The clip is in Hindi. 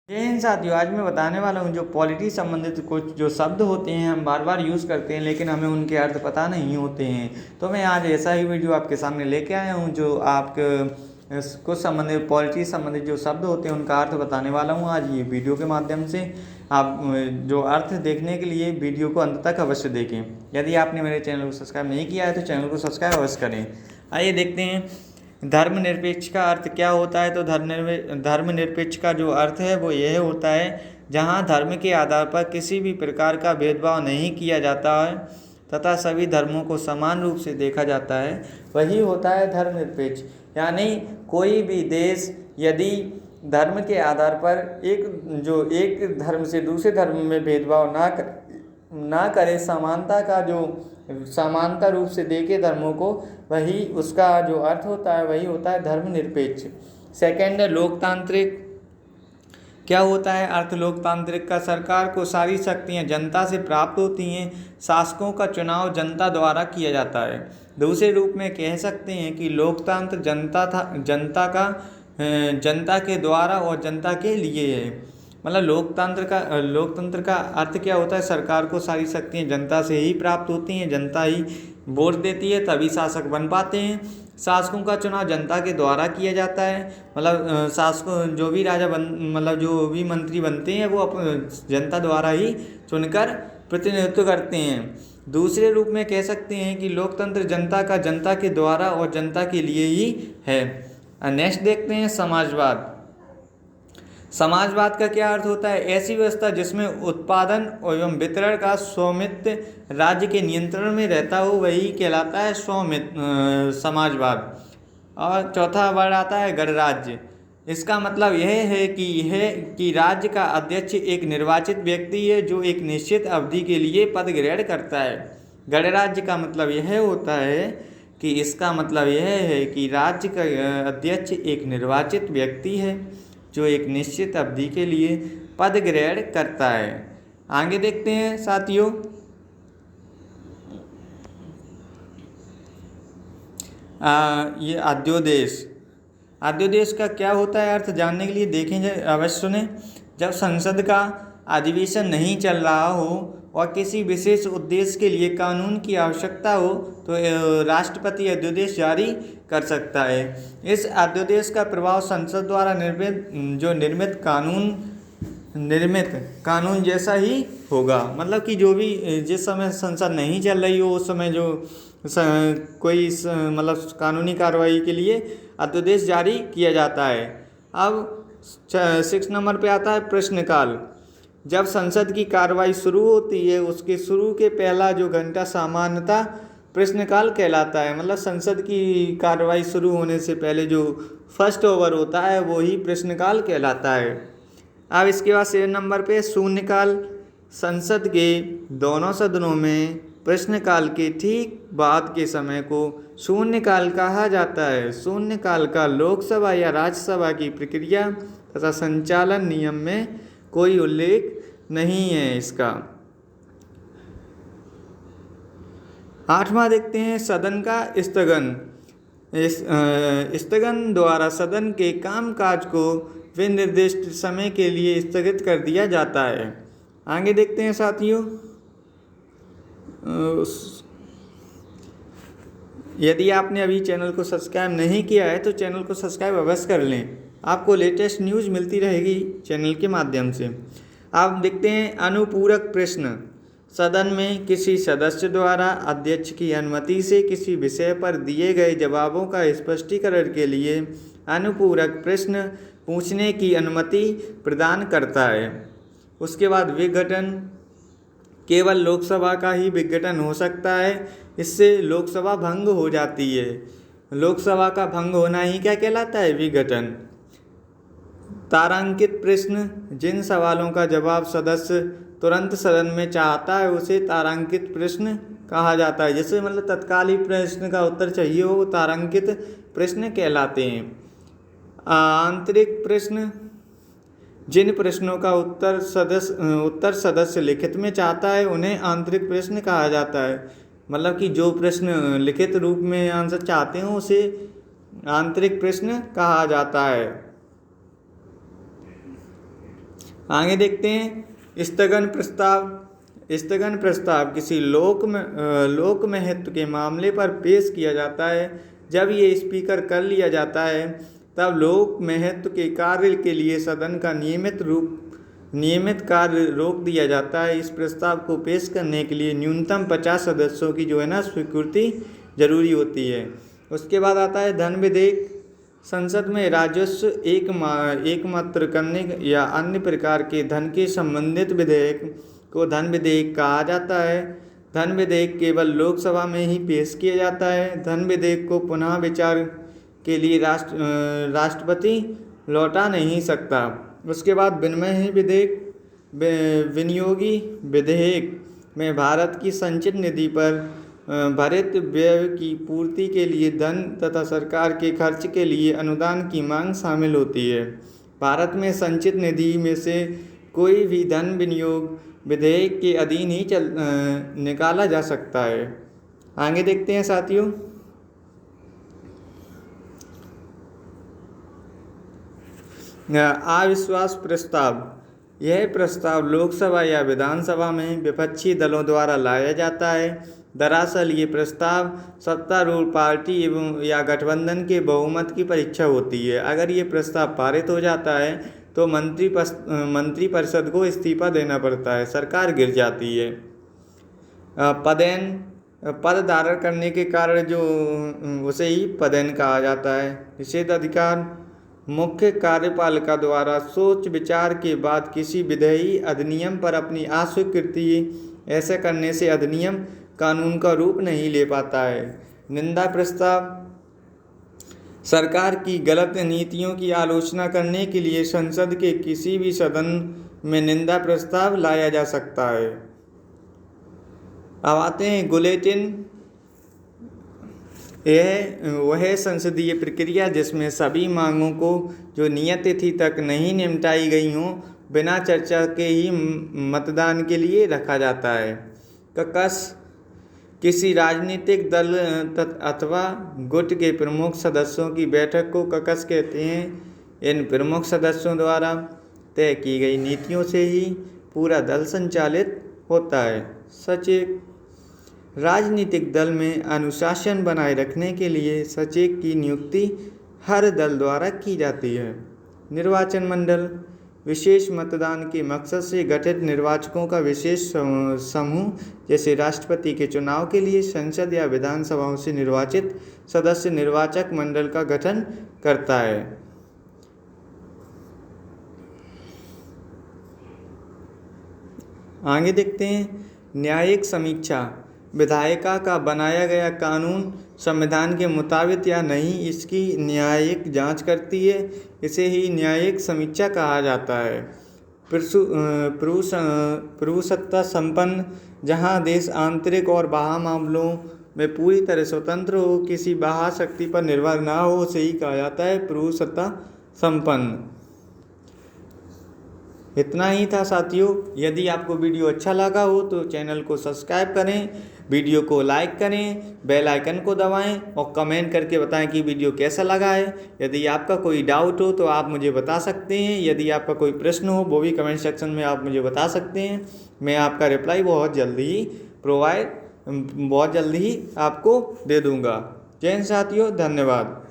जय हिंद साथियों। आज मैं बताने वाला हूँ जो पॉलिटी संबंधित कुछ जो शब्द होते हैं हम बार बार यूज़ करते हैं लेकिन हमें उनके अर्थ पता नहीं होते हैं। तो मैं आज ऐसा ही वीडियो आपके सामने लेके आया हूँ जो आपके कुछ संबंधित पॉलिटी संबंधित जो शब्द होते हैं उनका अर्थ बताने वाला हूँ आज ये वीडियो के माध्यम से। आप जो अर्थ देखने के लिए वीडियो को अंत तक अवश्य देखें। यदि आपने मेरे चैनल को सब्सक्राइब नहीं किया है तो चैनल को सब्सक्राइब अवश्य करें। आइए देखते हैं धर्मनिरपेक्ष का अर्थ क्या होता है। तो धर्मनिरपेक्ष का जो अर्थ है वो यह होता है जहाँ धर्म के आधार पर किसी भी प्रकार का भेदभाव नहीं किया जाता है तथा सभी धर्मों को समान रूप से देखा जाता है, वही होता है धर्मनिरपेक्ष। यानी कोई भी देश यदि धर्म के आधार पर एक धर्म से दूसरे धर्म में भेदभाव ना करे, समानता रूप से देखे धर्मों को, वही उसका जो अर्थ होता है वही होता है धर्मनिरपेक्ष। सेकंड है लोकतांत्रिक। क्या होता है अर्थ लोकतांत्रिक का? सरकार को सारी शक्तियां जनता से प्राप्त होती हैं, शासकों का चुनाव जनता द्वारा किया जाता है। दूसरे रूप में कह सकते हैं कि लोकतंत्र जनता के द्वारा और जनता के लिए है। मतलब लोकतंत्र का अर्थ क्या होता है? सरकार को सारी शक्तियाँ जनता से ही प्राप्त होती हैं, जनता ही वोट देती है तभी शासक बन पाते हैं। शासकों का चुनाव जनता के द्वारा किया जाता है। मतलब शासकों जो भी मंत्री बनते हैं वो जनता द्वारा ही चुनकर प्रतिनिधित्व करते हैं। दूसरे रूप में कह सकते हैं कि लोकतंत्र जनता के द्वारा और जनता के लिए ही है। नेक्स्ट देखते हैं समाजवाद। समाजवाद का क्या अर्थ होता है? ऐसी व्यवस्था जिसमें उत्पादन एवं वितरण का स्वामित्व राज्य के नियंत्रण में रहता हो, वही कहलाता है समाजवाद। और चौथा वर्ड आता है गणराज्य। इसका मतलब यह है कि राज्य का अध्यक्ष एक निर्वाचित व्यक्ति है जो एक निश्चित अवधि के लिए पद ग्रहण करता है। गणराज्य का मतलब यह होता है कि राज्य का अध्यक्ष एक निर्वाचित व्यक्ति है जो एक निश्चित अवधि के लिए पद ग्रहण करता है। आगे देखते हैं साथियों, ये अध्यादेश का क्या होता है अर्थ जानने के लिए देखेंगे अवश्य सुने। जब संसद का अधिवेशन नहीं चल रहा हो और किसी विशेष उद्देश्य के लिए कानून की आवश्यकता हो तो राष्ट्रपति अध्यादेश जारी कर सकता है। इस अध्यादेश का प्रभाव संसद द्वारा निर्मित कानून जैसा ही होगा। मतलब कि जो भी जिस समय संसद नहीं चल रही हो उस समय जो कोई कानूनी कार्रवाई के लिए अध्यादेश जारी किया जाता है। अब 6 नंबर पे आता है प्रश्नकाल। जब संसद की कार्रवाई शुरू होती है उसके शुरू के पहला जो घंटा सामान्यतः प्रश्नकाल कहलाता है। मतलब संसद की कार्रवाई शुरू होने से पहले जो फर्स्ट ओवर होता है वो ही प्रश्नकाल कहलाता है। अब इसके बाद 6 नंबर पे शून्यकाल। संसद के दोनों सदनों में प्रश्नकाल के ठीक बाद के समय को शून्यकाल कहा जाता है। शून्यकाल का लोकसभा या राज्यसभा की प्रक्रिया तथा संचालन नियम में कोई उल्लेख नहीं है इसका। 8वां देखते हैं सदन का स्थगन। स्थगन द्वारा सदन के कामकाज को विनिर्दिष्ट समय के लिए स्थगित कर दिया जाता है। आगे देखते हैं साथियों, यदि आपने अभी चैनल को सब्सक्राइब नहीं किया है तो चैनल को सब्सक्राइब अवश्य कर लें, आपको लेटेस्ट न्यूज़ मिलती रहेगी चैनल के माध्यम से। आप देखते हैं अनुपूरक प्रश्न। सदन में किसी सदस्य द्वारा अध्यक्ष की अनुमति से किसी विषय पर दिए गए जवाबों का स्पष्टीकरण के लिए अनुपूरक प्रश्न पूछने की अनुमति प्रदान करता है। उसके बाद विघटन। केवल लोकसभा का ही विघटन हो सकता है, इससे लोकसभा भंग हो जाती है। लोकसभा का भंग होना ही क्या कहलाता है? विघटन। तारांकित प्रश्न। जिन सवालों का जवाब सदस्य तुरंत सदन में चाहता है उसे तारांकित प्रश्न कहा जाता है। जैसे मतलब तत्कालीन प्रश्न का उत्तर चाहिए हो वो तारांकित प्रश्न कहलाते हैं। आंतरिक प्रश्न। जिन प्रश्नों का उत्तर सदस्य लिखित में चाहता है उन्हें आंतरिक प्रश्न कहा जाता है। मतलब कि जो प्रश्न लिखित रूप में आंसर चाहते हो उसे आंतरिक प्रश्न कहा जाता है। आगे देखते हैं स्थगन प्रस्ताव। स्थगन प्रस्ताव किसी लोक महत्व के मामले पर पेश किया जाता है। जब ये स्पीकर कर लिया जाता है तब लोक महत्व के कार्य के लिए सदन का नियमित कार्य रोक दिया जाता है। इस प्रस्ताव को पेश करने के लिए न्यूनतम 50 सदस्यों की जो है ना स्वीकृति जरूरी होती है। उसके बाद आता है धन विधेयक। संसद में राजस्व एकमात्र करने या अन्य प्रकार के धन के संबंधित विधेयक को धन विधेयक कहा जाता है। धन विधेयक केवल लोकसभा में ही पेश किया जाता है। धन विधेयक को पुनः विचार के लिए राष्ट्रपति लौटा नहीं सकता। उसके बाद विनिमय विधेयक। विनियोगी विधेयक में भारत की संचित निधि पर भरित व्यय की पूर्ति के लिए धन तथा सरकार के खर्च के लिए अनुदान की मांग शामिल होती है। भारत में संचित निधि में से कोई भी धन विनियोग विधेयक के अधीन ही निकाला जा सकता है। आगे देखते हैं साथियों। अविश्वास प्रस्ताव। यह प्रस्ताव लोकसभा या विधानसभा में विपक्षी दलों द्वारा लाया जाता है। दरअसल ये प्रस्ताव सत्तारूढ़ पार्टी एवं या गठबंधन के बहुमत की परीक्षा होती है। अगर ये प्रस्ताव पारित हो जाता है तो मंत्रिपरिषद को इस्तीफा देना पड़ता है, सरकार गिर जाती है। पद धारण करने के कारण जो उसे ही पदेन कहा जाता है। निषेधाधिकार। मुख्य कार्यपालिका द्वारा सोच विचार के बाद किसी विधेयी अधिनियम पर अपनी अस्वीकृति ऐसा करने से अधिनियम कानून का रूप नहीं ले पाता है। निंदा प्रस्ताव। सरकार की गलत नीतियों की आलोचना करने के लिए संसद के किसी भी सदन में निंदा प्रस्ताव लाया जा सकता है। अब आते हैं बुलेटिन। यह वह संसदीय प्रक्रिया जिसमें सभी मांगों को जो नियत तिथि तक नहीं निपटाई गई हों बिना चर्चा के ही मतदान के लिए रखा जाता है। ककस। किसी राजनीतिक दल अथवा गुट के प्रमुख सदस्यों की बैठक को ककस कहते हैं। इन प्रमुख सदस्यों द्वारा तय की गई नीतियों से ही पूरा दल संचालित होता है। सचिव। राजनीतिक दल में अनुशासन बनाए रखने के लिए सचिव की नियुक्ति हर दल द्वारा की जाती है। निर्वाचन मंडल। विशेष मतदान के मकसद से गठित निर्वाचकों का विशेष समूह जैसे राष्ट्रपति के चुनाव के लिए संसद या विधानसभाओं से निर्वाचित सदस्य निर्वाचक मंडल का गठन करता है। आगे देखते हैं न्यायिक समीक्षा। विधायिका का बनाया गया कानून संविधान के मुताबिक या नहीं इसकी न्यायिक जांच करती है। इसे ही न्यायिक समीक्षा कहा जाता है। प्रभुसत्ता संपन्न। जहां देश आंतरिक और बाह्य मामलों में पूरी तरह स्वतंत्र हो, किसी बाह्य शक्ति पर निर्भर ना हो, उसे ही कहा जाता है प्रभुसत्ता संपन्न। इतना ही था साथियों। यदि आपको वीडियो अच्छा लगा हो तो चैनल को सब्सक्राइब करें, वीडियो को लाइक करें, बेल आइकन को दबाएं और कमेंट करके बताएं कि वीडियो कैसा लगा है। यदि आपका कोई डाउट हो तो आप मुझे बता सकते हैं। यदि आपका कोई प्रश्न हो वो भी कमेंट सेक्शन में आप मुझे बता सकते हैं। मैं आपका रिप्लाई बहुत जल्दी ही आपको दे दूँगा। जय हिंद साथियों, धन्यवाद।